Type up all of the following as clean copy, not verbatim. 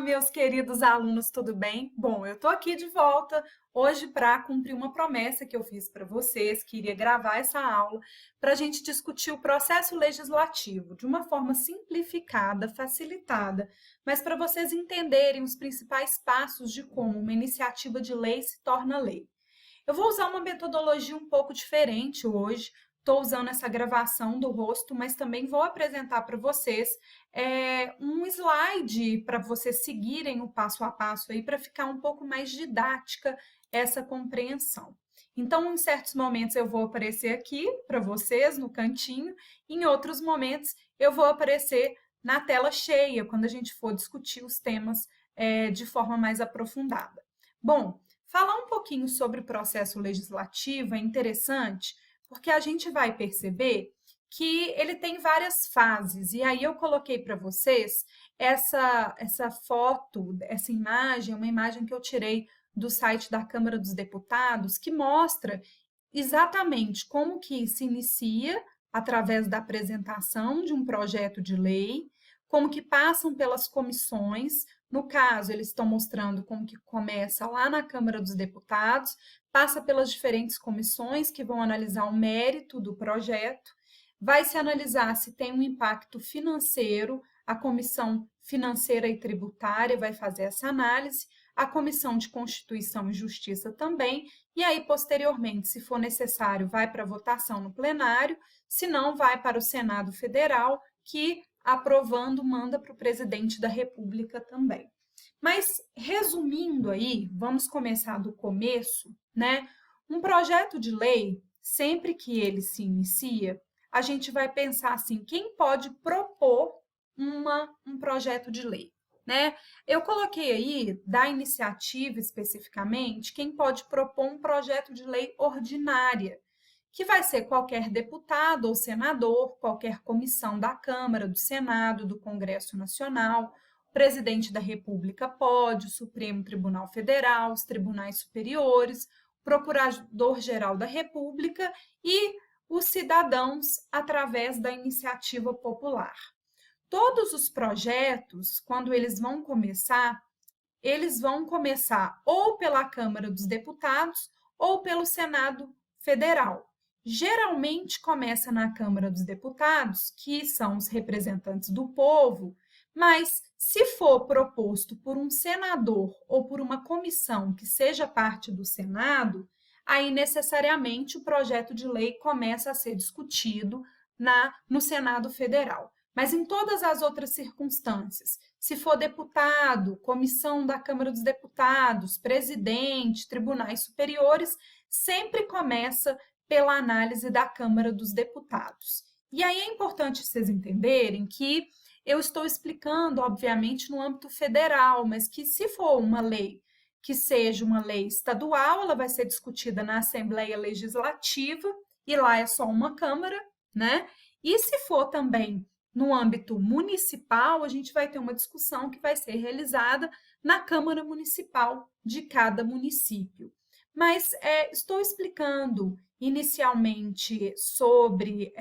Meus queridos alunos, tudo bem? Bom, eu estou aqui de volta hoje para cumprir uma promessa que eu fiz para vocês, que iria gravar essa aula para a gente discutir o processo legislativo de uma forma simplificada, facilitada, mas para vocês entenderem os principais passos de como uma iniciativa de lei se torna lei. Eu vou usar uma metodologia um pouco diferente hoje. Estou usando essa gravação do rosto, mas também vou apresentar para vocês um slide para vocês seguirem o passo a passo aí para ficar um pouco mais didática essa compreensão. Então, em certos momentos eu vou aparecer aqui para vocês no cantinho, em outros momentos eu vou aparecer na tela cheia quando a gente for discutir os temas de forma mais aprofundada. Bom, falar um pouquinho sobre o processo legislativo é interessante, porque a gente vai perceber que ele tem várias fases. E aí eu coloquei para vocês essa foto, essa imagem, uma imagem que eu tirei do site da Câmara dos Deputados, que mostra exatamente como que se inicia através da apresentação de um projeto de lei, como que passam pelas comissões. No caso, eles estão mostrando como que começa lá na Câmara dos Deputados, passa pelas diferentes comissões que vão analisar o mérito do projeto, vai se analisar se tem um impacto financeiro, a Comissão Financeira e Tributária vai fazer essa análise, a Comissão de Constituição e Justiça também, e aí, posteriormente, se for necessário, vai para votação no plenário, se não, vai para o Senado Federal, que, aprovando, manda para o presidente da República também. Mas, resumindo aí, vamos começar do começo, né? Um projeto de lei, sempre que ele se inicia, a gente vai pensar assim, quem pode propor um projeto de lei, né? Eu coloquei aí, da iniciativa especificamente, quem pode propor um projeto de lei ordinária, que vai ser qualquer deputado ou senador, qualquer comissão da Câmara, do Senado, do Congresso Nacional, o presidente da República pode, o Supremo Tribunal Federal, os tribunais superiores, o Procurador-Geral da República e os cidadãos através da iniciativa popular. Todos os projetos, quando eles vão começar ou pela Câmara dos Deputados ou pelo Senado Federal. Geralmente começa na Câmara dos Deputados, que são os representantes do povo, mas se for proposto por um senador ou por uma comissão que seja parte do Senado, aí necessariamente o projeto de lei começa a ser discutido no Senado Federal. Mas em todas as outras circunstâncias, se for deputado, comissão da Câmara dos Deputados, presidente, tribunais superiores, sempre começa pela análise da Câmara dos Deputados. E aí é importante vocês entenderem que eu estou explicando, obviamente, no âmbito federal, mas que se for uma lei que seja uma lei estadual, ela vai ser discutida na Assembleia Legislativa, e lá é só uma Câmara, né? E se for também no âmbito municipal, a gente vai ter uma discussão que vai ser realizada na Câmara Municipal de cada município. Mas estou explicando inicialmente sobre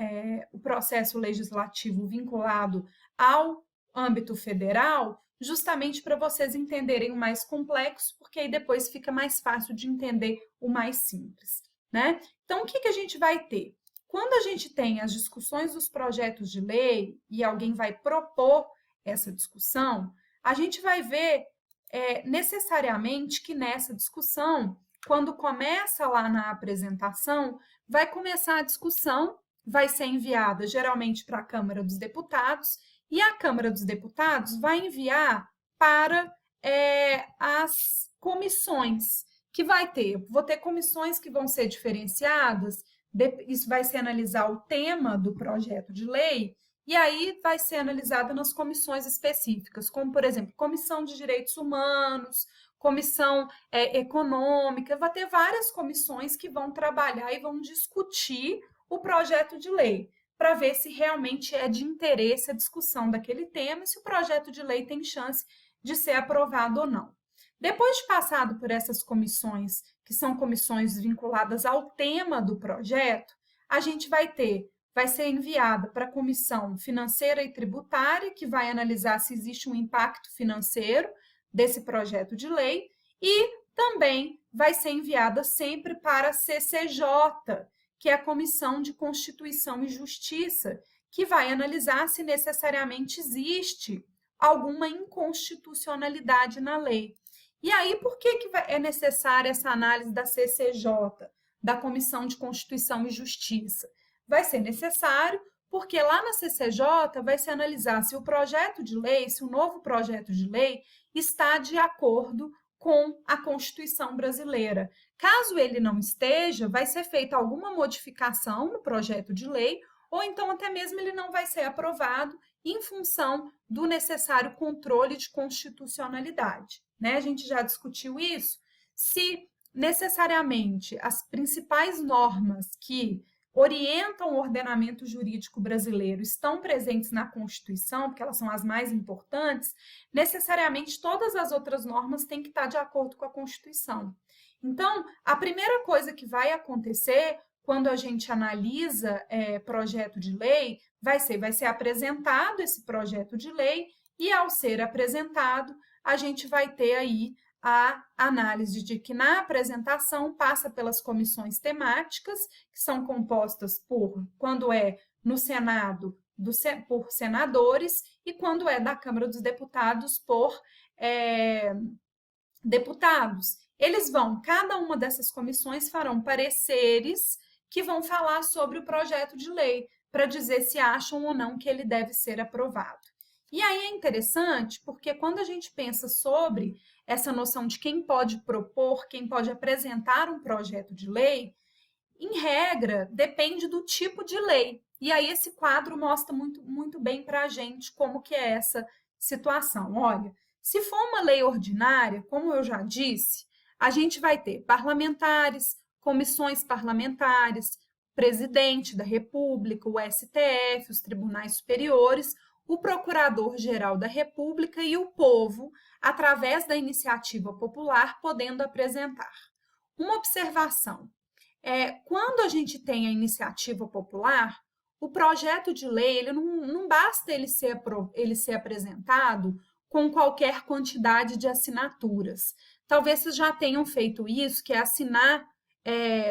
o processo legislativo vinculado ao âmbito federal, justamente para vocês entenderem o mais complexo, porque aí depois fica mais fácil de entender o mais simples, né? Então, o que a gente vai ter? Quando a gente tem as discussões dos projetos de lei e alguém vai propor essa discussão, a gente vai ver necessariamente que nessa discussão, quando começa lá na apresentação, vai começar a discussão, vai ser enviada geralmente para a Câmara dos Deputados, e a Câmara dos Deputados vai enviar para as comissões, que vou ter comissões que vão ser diferenciadas, isso vai ser analisar o tema do projeto de lei, e aí vai ser analisado nas comissões específicas, como, por exemplo, Comissão de Direitos Humanos, Comissão Econômica, vai ter várias comissões que vão trabalhar e vão discutir o projeto de lei, para ver se realmente é de interesse a discussão daquele tema e se o projeto de lei tem chance de ser aprovado ou não. Depois de passado por essas comissões, que são comissões vinculadas ao tema do projeto, a gente vai ser enviada para a Comissão Financeira e Tributária, que vai analisar se existe um impacto financeiro desse projeto de lei e também vai ser enviada sempre para a CCJ, que é a Comissão de Constituição e Justiça, que vai analisar se necessariamente existe alguma inconstitucionalidade na lei. E aí, por que é necessária essa análise da CCJ, da Comissão de Constituição e Justiça? Vai ser necessário porque lá na CCJ vai se analisar se o projeto de lei, se o novo projeto de lei está de acordo com a Constituição brasileira. Caso ele não esteja, vai ser feita alguma modificação no projeto de lei, ou então até mesmo ele não vai ser aprovado em função do necessário controle de constitucionalidade. Né? A gente já discutiu isso. Se necessariamente as principais normas que orientam o ordenamento jurídico brasileiro estão presentes na Constituição, porque elas são as mais importantes, necessariamente todas as outras normas têm que estar de acordo com a Constituição. Então, a primeira coisa que vai acontecer quando a gente analisa projeto de lei vai ser apresentado esse projeto de lei e, ao ser apresentado, a gente vai ter aí a análise de que na apresentação passa pelas comissões temáticas, que são compostas por, quando é no Senado, por senadores, e quando é da Câmara dos Deputados, por deputados. Cada uma dessas comissões farão pareceres que vão falar sobre o projeto de lei, para dizer se acham ou não que ele deve ser aprovado. E aí é interessante, porque quando a gente pensa sobre essa noção de quem pode propor, quem pode apresentar um projeto de lei, em regra, depende do tipo de lei. E aí esse quadro mostra muito bem para a gente como que é essa situação. Olha, se for uma lei ordinária, como eu já disse, a gente vai ter parlamentares, comissões parlamentares, presidente da República, o STF, os tribunais superiores, o Procurador-Geral da República e o povo, através da iniciativa popular, podendo apresentar. Uma observação: quando a gente tem a iniciativa popular, o projeto de lei ele não basta ele ser apresentado com qualquer quantidade de assinaturas. Talvez vocês já tenham feito isso, que é assinar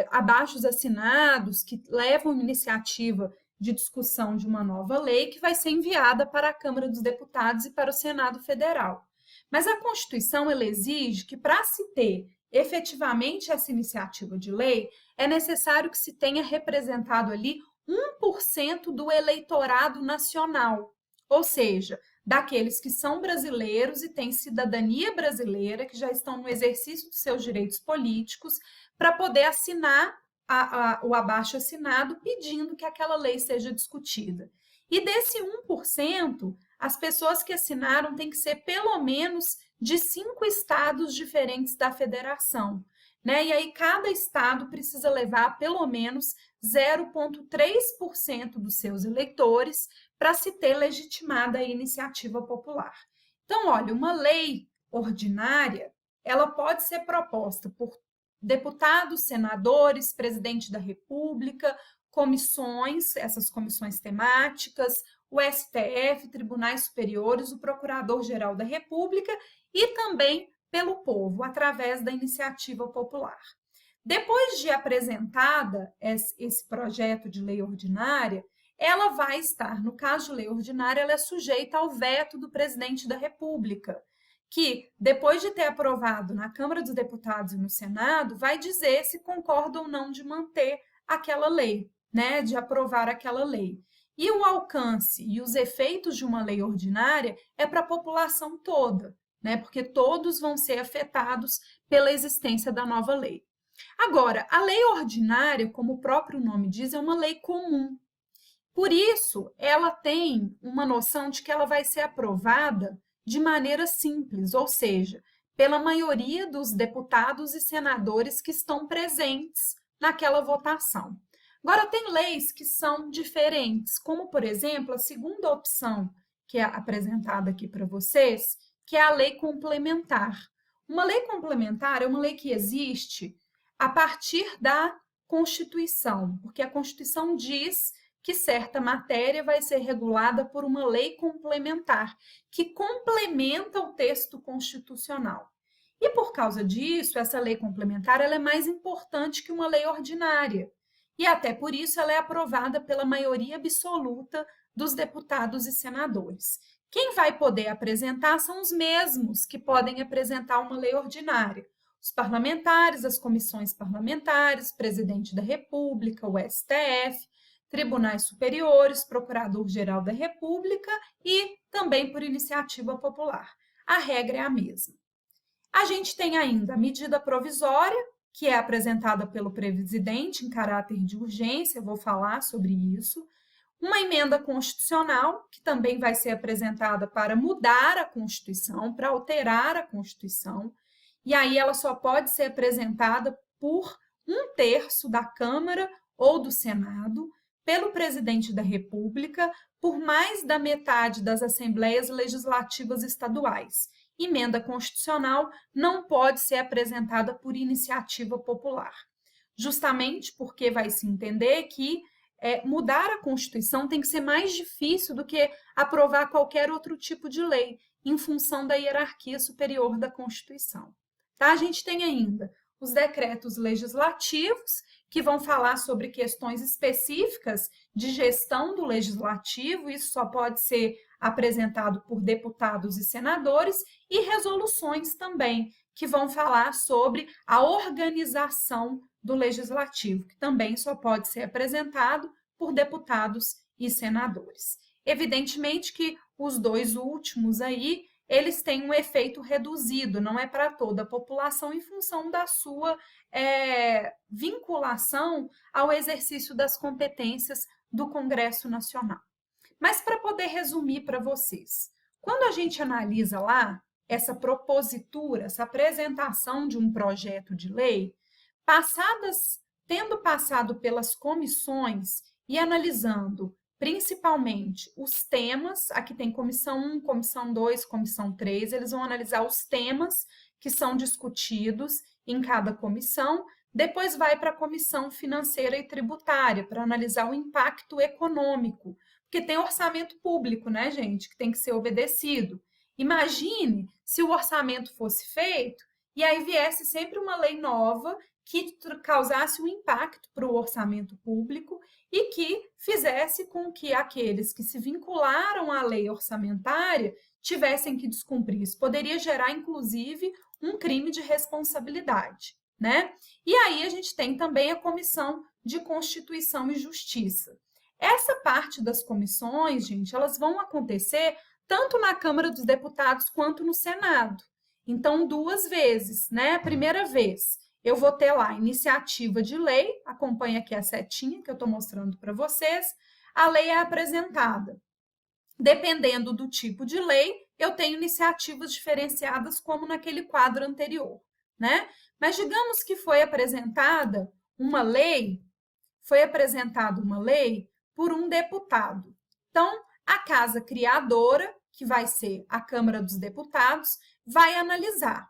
abaixos assinados que levam iniciativa de discussão de uma nova lei que vai ser enviada para a Câmara dos Deputados e para o Senado Federal. Mas a Constituição ela exige que, para se ter efetivamente essa iniciativa de lei, é necessário que se tenha representado ali 1% do eleitorado nacional, ou seja, daqueles que são brasileiros e têm cidadania brasileira, que já estão no exercício dos seus direitos políticos, para poder assinar o abaixo-assinado pedindo que aquela lei seja discutida. E desse 1%, as pessoas que assinaram têm que ser pelo menos de 5 estados diferentes da federação. Né? E aí cada estado precisa levar pelo menos 0,3% dos seus eleitores para se ter legitimada a iniciativa popular. Então, olha, uma lei ordinária, ela pode ser proposta por deputados, senadores, presidente da República, comissões, essas comissões temáticas, o STF, tribunais superiores, o Procurador-Geral da República e também pelo povo, através da iniciativa popular. Depois de apresentada esse projeto de lei ordinária, ela vai estar, no caso de lei ordinária, ela é sujeita ao veto do presidente da República, que, depois de ter aprovado na Câmara dos Deputados e no Senado, vai dizer se concorda ou não de manter aquela lei, né, de aprovar aquela lei. E o alcance e os efeitos de uma lei ordinária é para a população toda, né, porque todos vão ser afetados pela existência da nova lei. Agora, a lei ordinária, como o próprio nome diz, é uma lei comum. Por isso, ela tem uma noção de que ela vai ser aprovada de maneira simples, ou seja, pela maioria dos deputados e senadores que estão presentes naquela votação. Agora, tem leis que são diferentes, como, por exemplo, a segunda opção que é apresentada aqui para vocês, que é a lei complementar. Uma lei complementar é uma lei que existe a partir da Constituição, porque a Constituição diz que certa matéria vai ser regulada por uma lei complementar, que complementa o texto constitucional. E por causa disso, essa lei complementar ela é mais importante que uma lei ordinária. E até por isso ela é aprovada pela maioria absoluta dos deputados e senadores. Quem vai poder apresentar são os mesmos que podem apresentar uma lei ordinária. Os parlamentares, as comissões parlamentares, presidente da República, o STF, tribunais superiores, procurador-geral da República e também por iniciativa popular. A regra é a mesma. A gente tem ainda a medida provisória, que é apresentada pelo presidente em caráter de urgência, eu vou falar sobre isso. Uma emenda constitucional, que também vai ser apresentada para mudar a Constituição, para alterar a Constituição, e aí ela só pode ser apresentada por 1/3 da Câmara ou do Senado, pelo presidente da República, por mais da metade das assembleias legislativas estaduais. Emenda constitucional não pode ser apresentada por iniciativa popular, justamente porque vai se entender que mudar a Constituição tem que ser mais difícil do que aprovar qualquer outro tipo de lei, em função da hierarquia superior da Constituição. Tá? A gente tem ainda os decretos legislativos, que vão falar sobre questões específicas de gestão do legislativo, isso só pode ser apresentado por deputados e senadores, e resoluções também, que vão falar sobre a organização do legislativo, que também só pode ser apresentado por deputados e senadores. Evidentemente que os dois últimos aí, eles têm um efeito reduzido, não é para toda a população, em função da sua vinculação ao exercício das competências do Congresso Nacional. Mas para poder resumir para vocês, quando a gente analisa lá essa propositura, essa apresentação de um projeto de lei, tendo passado pelas comissões e analisando principalmente os temas, aqui tem comissão 1, comissão 2, comissão 3, eles vão analisar os temas que são discutidos em cada comissão, depois vai para a comissão financeira e tributária, para analisar o impacto econômico, porque tem orçamento público, né, gente, que tem que ser obedecido. Imagine se o orçamento fosse feito e aí viesse sempre uma lei nova que causasse um impacto para o orçamento público e que fizesse com que aqueles que se vincularam à lei orçamentária tivessem que descumprir. Isso poderia gerar, inclusive, um crime de responsabilidade, né? E aí a gente tem também a Comissão de Constituição e Justiça. Essa parte das comissões, gente, elas vão acontecer tanto na Câmara dos Deputados quanto no Senado. Então, 2 vezes, né? A primeira vez, eu vou ter lá iniciativa de lei, acompanha aqui a setinha que eu estou mostrando para vocês, a lei é apresentada. Dependendo do tipo de lei, eu tenho iniciativas diferenciadas, como naquele quadro anterior, né? Mas digamos que foi apresentada uma lei por um deputado. Então, a casa criadora, que vai ser a Câmara dos Deputados, vai analisar,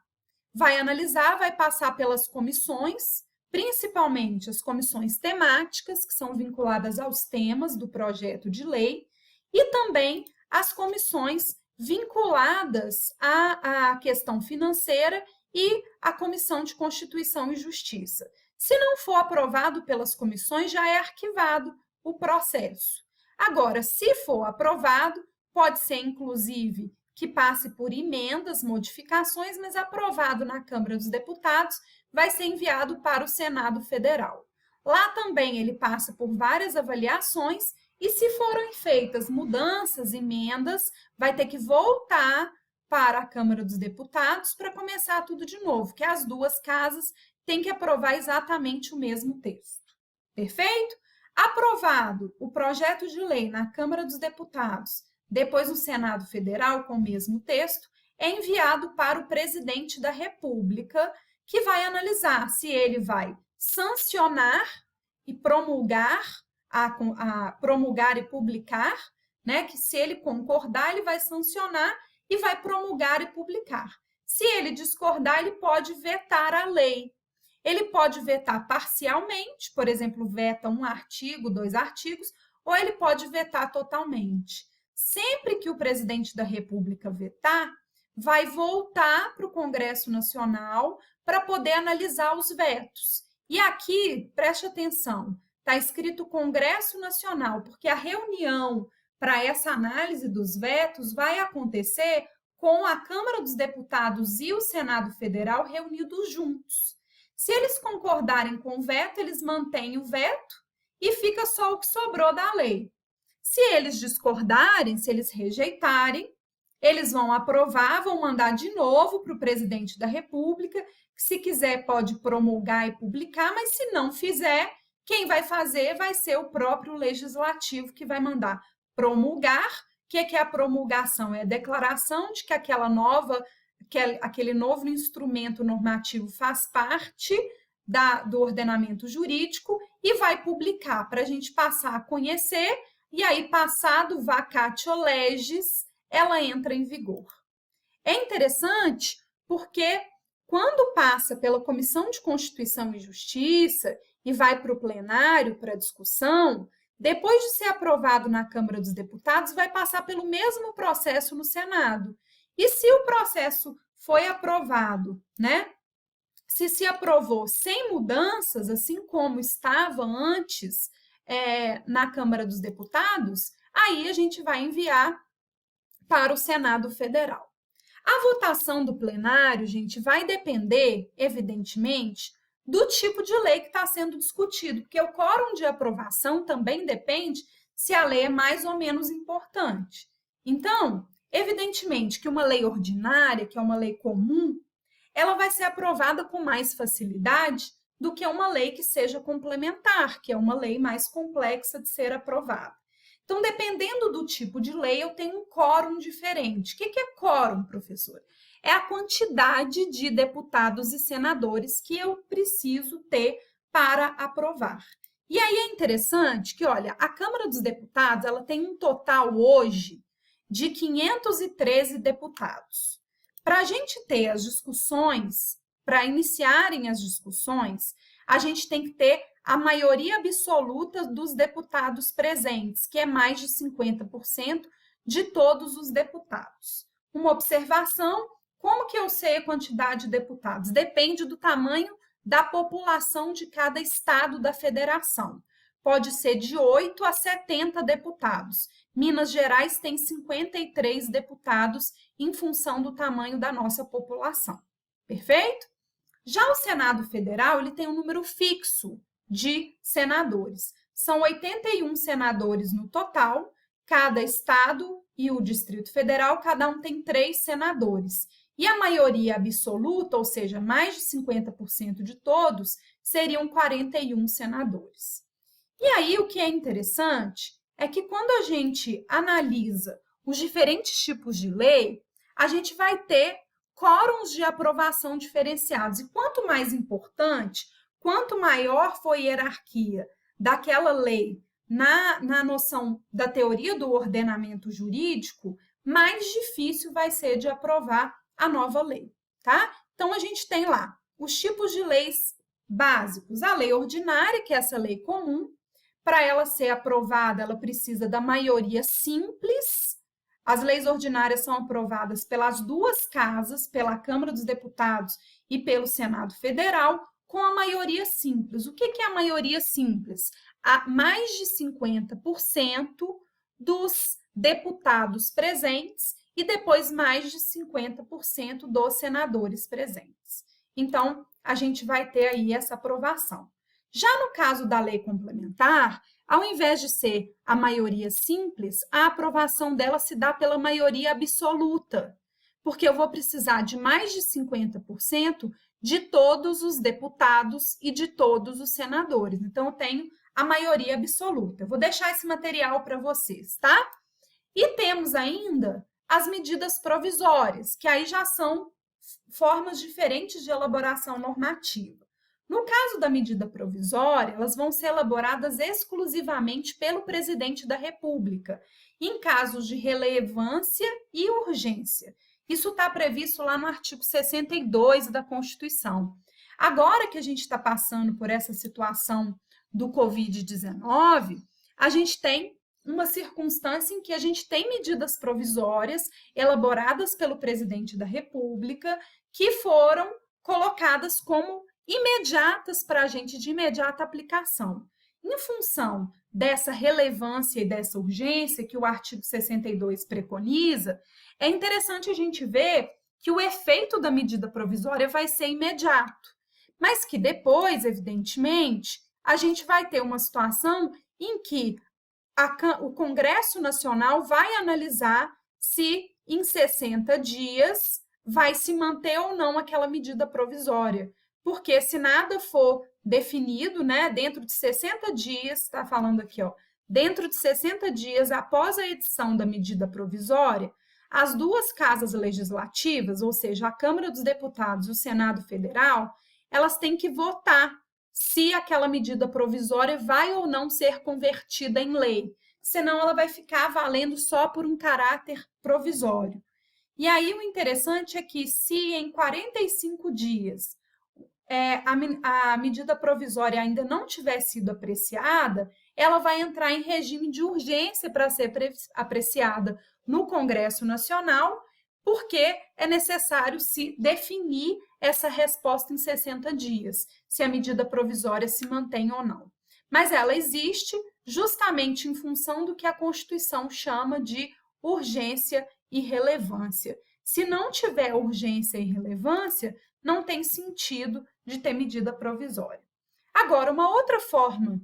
vai passar pelas comissões, principalmente as comissões temáticas, que são vinculadas aos temas do projeto de lei, e também as comissões vinculadas à questão financeira e à Comissão de Constituição e Justiça. Se não for aprovado pelas comissões, já é arquivado o processo. Agora, se for aprovado, pode ser, inclusive, que passe por emendas, modificações, mas aprovado na Câmara dos Deputados, vai ser enviado para o Senado Federal. Lá também ele passa por várias avaliações e, se forem feitas mudanças, emendas, vai ter que voltar para a Câmara dos Deputados para começar tudo de novo, que as duas casas têm que aprovar exatamente o mesmo texto. Perfeito? Aprovado o projeto de lei na Câmara dos Deputados, depois no Senado Federal com o mesmo texto, é enviado para o presidente da República, que vai analisar se ele vai sancionar e promulgar, promulgar e publicar, né? Que se ele concordar, ele vai sancionar e vai promulgar e publicar. Se ele discordar, ele pode vetar a lei. Ele pode vetar parcialmente, por exemplo, veta um artigo, 2 artigos, ou ele pode vetar totalmente. Sempre que o presidente da República vetar, vai voltar para o Congresso Nacional para poder analisar os vetos. E aqui, preste atenção, está escrito Congresso Nacional, porque a reunião para essa análise dos vetos vai acontecer com a Câmara dos Deputados e o Senado Federal reunidos juntos. Se eles concordarem com o veto, eles mantêm o veto e fica só o que sobrou da lei. Se eles discordarem, se eles rejeitarem, eles vão aprovar, vão mandar de novo para o presidente da República, que se quiser pode promulgar e publicar, mas se não fizer, quem vai fazer vai ser o próprio legislativo que vai mandar promulgar. O que é a promulgação? É a declaração de que aquele novo instrumento normativo faz parte do ordenamento jurídico e vai publicar para a gente passar a conhecer, e aí, passado vacatio legis, ela entra em vigor. É interessante porque quando passa pela Comissão de Constituição e Justiça e vai para o plenário para discussão, depois de ser aprovado na Câmara dos Deputados, vai passar pelo mesmo processo no Senado. E se o processo foi aprovado, né? Se aprovou sem mudanças, assim como estava antes na Câmara dos Deputados, aí a gente vai enviar para o Senado Federal. A votação do plenário, gente, vai depender, evidentemente, do tipo de lei que está sendo discutido, porque o quórum de aprovação também depende se a lei é mais ou menos importante. Então, evidentemente que uma lei ordinária, que é uma lei comum, ela vai ser aprovada com mais facilidade do que uma lei que seja complementar, que é uma lei mais complexa de ser aprovada. Então, dependendo do tipo de lei, eu tenho um quórum diferente. O que é quórum, professor? É a quantidade de deputados e senadores que eu preciso ter para aprovar. E aí é interessante que, olha, a Câmara dos Deputados ela tem um total hoje de 513 deputados. Para a gente ter as discussões, para iniciarem as discussões, a gente tem que ter a maioria absoluta dos deputados presentes, que é mais de 50% de todos os deputados. Uma observação, como que eu sei a quantidade de deputados? Depende do tamanho da população de cada estado da federação. Pode ser de 8 a 70 deputados. Minas Gerais tem 53 deputados em função do tamanho da nossa população. Perfeito? Já o Senado Federal, ele tem um número fixo de senadores. São 81 senadores no total, cada estado e o Distrito Federal, cada um tem 3 senadores. E a maioria absoluta, ou seja, mais de 50% de todos, seriam 41 senadores. E aí, o que é interessante é que quando a gente analisa os diferentes tipos de lei, a gente vai ter quórums de aprovação diferenciados. E quanto mais importante, quanto maior for a hierarquia daquela lei na noção da teoria do ordenamento jurídico, mais difícil vai ser de aprovar a nova lei, tá? Então, a gente tem lá os tipos de leis básicos. A lei ordinária, que é essa lei comum. Para ela ser aprovada, ela precisa da maioria simples. As leis ordinárias são aprovadas pelas duas casas, pela Câmara dos Deputados e pelo Senado Federal, com a maioria simples. O que é a maioria simples? Há mais de 50% dos deputados presentes e depois mais de 50% dos senadores presentes. Então, a gente vai ter aí essa aprovação. Já no caso da lei complementar, ao invés de ser a maioria simples, a aprovação dela se dá pela maioria absoluta, porque eu vou precisar de mais de 50% de todos os deputados e de todos os senadores. Então, eu tenho a maioria absoluta. Eu vou deixar esse material para vocês, tá? E temos ainda as medidas provisórias, que aí já são formas diferentes de elaboração normativa. No caso da medida provisória, elas vão ser elaboradas exclusivamente pelo presidente da República, em casos de relevância e urgência. Isso está previsto lá no artigo 62 da Constituição. Agora que a gente está passando por essa situação do Covid-19, a gente tem uma circunstância em que a gente tem medidas provisórias elaboradas pelo presidente da República que foram colocadas como imediatas para a gente, de imediata aplicação. Em função dessa relevância e dessa urgência que o artigo 62 preconiza, é interessante a gente ver que o efeito da medida provisória vai ser imediato, mas que depois, evidentemente, a gente vai ter uma situação em que o Congresso Nacional vai analisar se em 60 dias vai se manter ou não aquela medida provisória. Porque se nada for definido, né, dentro de 60 dias, está falando aqui, ó, dentro de 60 dias após a edição da medida provisória, as duas casas legislativas, ou seja, a Câmara dos Deputados e o Senado Federal, elas têm que votar se aquela medida provisória vai ou não ser convertida em lei, senão ela vai ficar valendo só por um caráter provisório. E aí o interessante é que se em 45 dias a medida provisória ainda não tiver sido apreciada, ela vai entrar em regime de urgência para ser apreciada no Congresso Nacional, porque é necessário se definir essa resposta em 60 dias, se a medida provisória se mantém ou não. Mas ela existe justamente em função do que a Constituição chama de urgência e relevância. Se não tiver urgência e relevância, não tem sentido de ter medida provisória. Agora, uma outra forma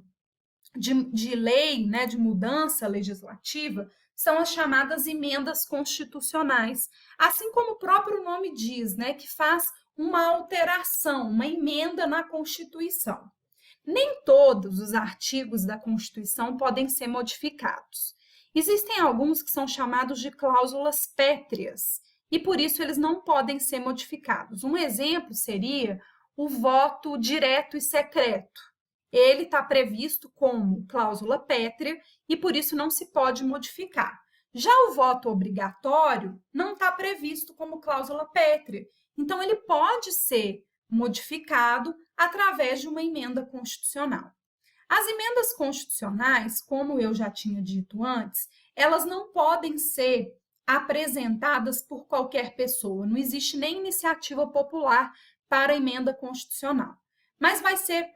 de lei, né, de mudança legislativa, são as chamadas emendas constitucionais, assim como o próprio nome diz, né, que faz uma alteração, uma emenda na Constituição. Nem todos os artigos da Constituição podem ser modificados. Existem alguns que são chamados de cláusulas pétreas, e por isso eles não podem ser modificados. Um exemplo seria o voto direto e secreto. Ele está previsto como cláusula pétrea e por isso não se pode modificar. Já o voto obrigatório não está previsto como cláusula pétrea, então ele pode ser modificado através de uma emenda constitucional. As emendas constitucionais, como eu já tinha dito antes, elas não podem ser apresentadas por qualquer pessoa. Não existe nem iniciativa popular para a emenda constitucional. Mas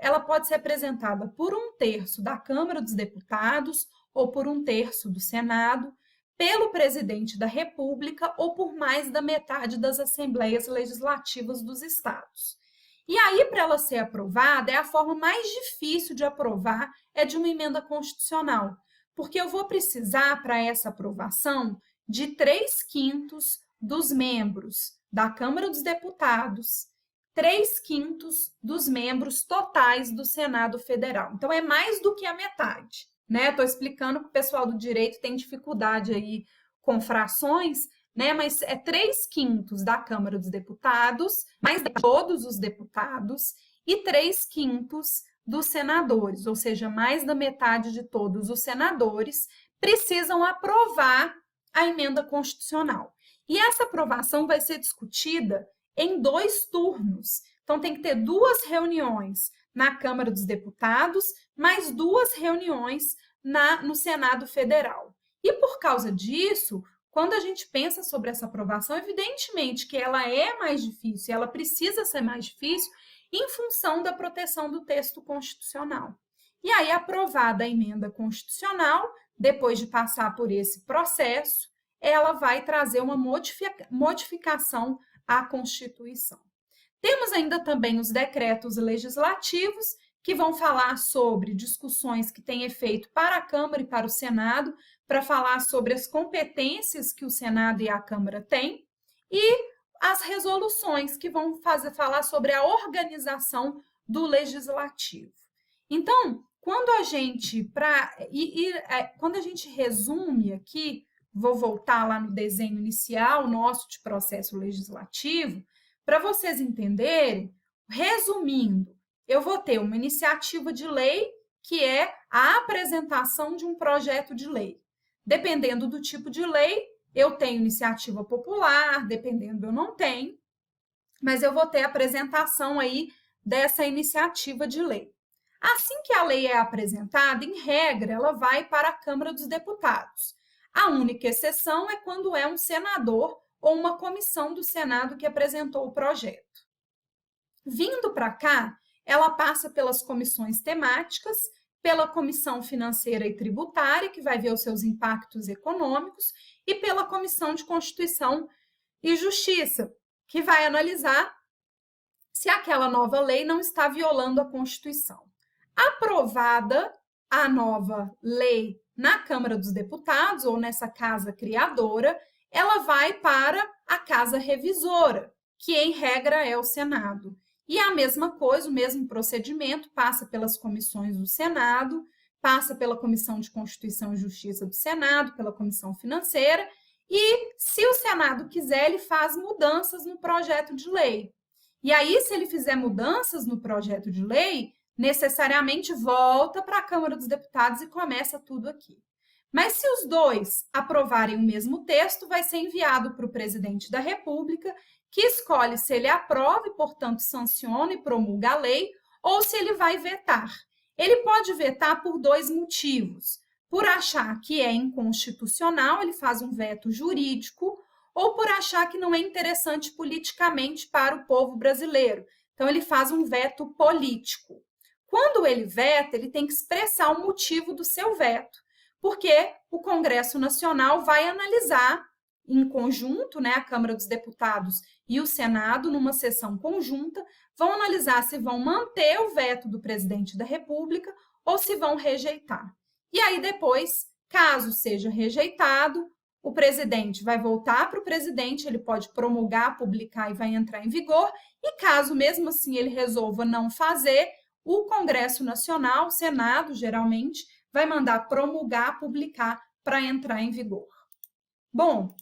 ela pode ser apresentada por 1/3 da Câmara dos Deputados ou por 1/3 do Senado, pelo presidente da República ou por mais da metade das assembleias legislativas dos estados. E aí, para ela ser aprovada, a forma mais difícil de aprovar é de uma emenda constitucional, porque eu vou precisar, para essa aprovação, de 3/5 dos membros da Câmara dos Deputados, 3/5 dos membros totais do Senado Federal. Então, é mais do que a metade, né? Estou explicando que o pessoal do direito tem dificuldade aí com frações, né? Mas é 3/5 da Câmara dos Deputados, mais de todos os deputados, e 3/5 dos senadores, ou seja, mais da metade de todos os senadores precisam aprovar a emenda constitucional. E essa aprovação vai ser discutida em 2 turnos. Então, tem que ter 2 reuniões na Câmara dos Deputados, mais 2 reuniões no Senado Federal. E por causa disso, quando a gente pensa sobre essa aprovação, evidentemente que ela é mais difícil, ela precisa ser mais difícil em função da proteção do texto constitucional. E aí, aprovada a emenda constitucional, depois de passar por esse processo, ela vai trazer uma modificação à Constituição. Temos ainda também os decretos legislativos, que vão falar sobre discussões que têm efeito para a Câmara e para o Senado, para falar sobre as competências que o Senado e a Câmara têm, e as resoluções, que vão falar sobre a organização do Legislativo. Então, quando a gente resume aqui, vou voltar lá no desenho inicial nosso de processo legislativo, para vocês entenderem, resumindo, eu vou ter uma iniciativa de lei, que é a apresentação de um projeto de lei. Dependendo do tipo de lei, eu tenho iniciativa popular, dependendo eu não tenho, mas eu vou ter a apresentação aí dessa iniciativa de lei. Assim que a lei é apresentada, em regra, ela vai para a Câmara dos Deputados. A única exceção é quando é um senador ou uma comissão do Senado que apresentou o projeto. Vindo para cá, ela passa pelas comissões temáticas, pela Comissão Financeira e Tributária, que vai ver os seus impactos econômicos, e pela Comissão de Constituição e Justiça, que vai analisar se aquela nova lei não está violando a Constituição. Aprovada a nova lei na Câmara dos Deputados, ou nessa casa criadora, ela vai para a casa revisora, que em regra é o Senado. E a mesma coisa, o mesmo procedimento, passa pelas comissões do Senado, passa pela Comissão de Constituição e Justiça do Senado, pela Comissão Financeira, e se o Senado quiser, ele faz mudanças no projeto de lei. E aí, se ele fizer mudanças no projeto de lei, necessariamente volta para a Câmara dos Deputados e começa tudo aqui. Mas se os dois aprovarem o mesmo texto, vai ser enviado para o presidente da República, que escolhe se ele aprova e, portanto, sanciona e promulga a lei, ou se ele vai vetar. Ele pode vetar por dois motivos. Por achar que é inconstitucional, ele faz um veto jurídico, ou por achar que não é interessante politicamente para o povo brasileiro. Então, ele faz um veto político. Quando ele veta, ele tem que expressar o motivo do seu veto, porque o Congresso Nacional vai analisar em conjunto, né, a Câmara dos Deputados e o Senado, numa sessão conjunta, vão analisar se vão manter o veto do presidente da República ou se vão rejeitar. E aí, depois, caso seja rejeitado, o presidente vai voltar para o presidente, ele pode promulgar, publicar e vai entrar em vigor, e caso mesmo assim ele resolva não fazer, o Congresso Nacional, o Senado, geralmente, vai mandar promulgar, publicar para entrar em vigor. Bom,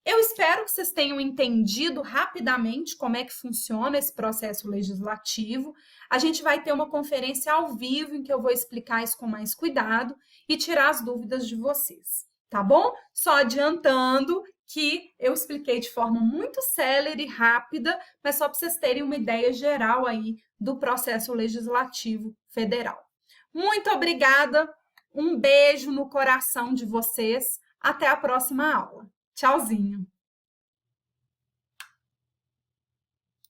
eu espero que vocês tenham entendido rapidamente como é que funciona esse processo legislativo. A gente vai ter uma conferência ao vivo em que eu vou explicar isso com mais cuidado e tirar as dúvidas de vocês. Tá bom? Só adiantando que eu expliquei de forma muito célere e rápida, mas só para vocês terem uma ideia geral aí do processo legislativo federal. Muito obrigada, um beijo no coração de vocês, até a próxima aula. Tchauzinho!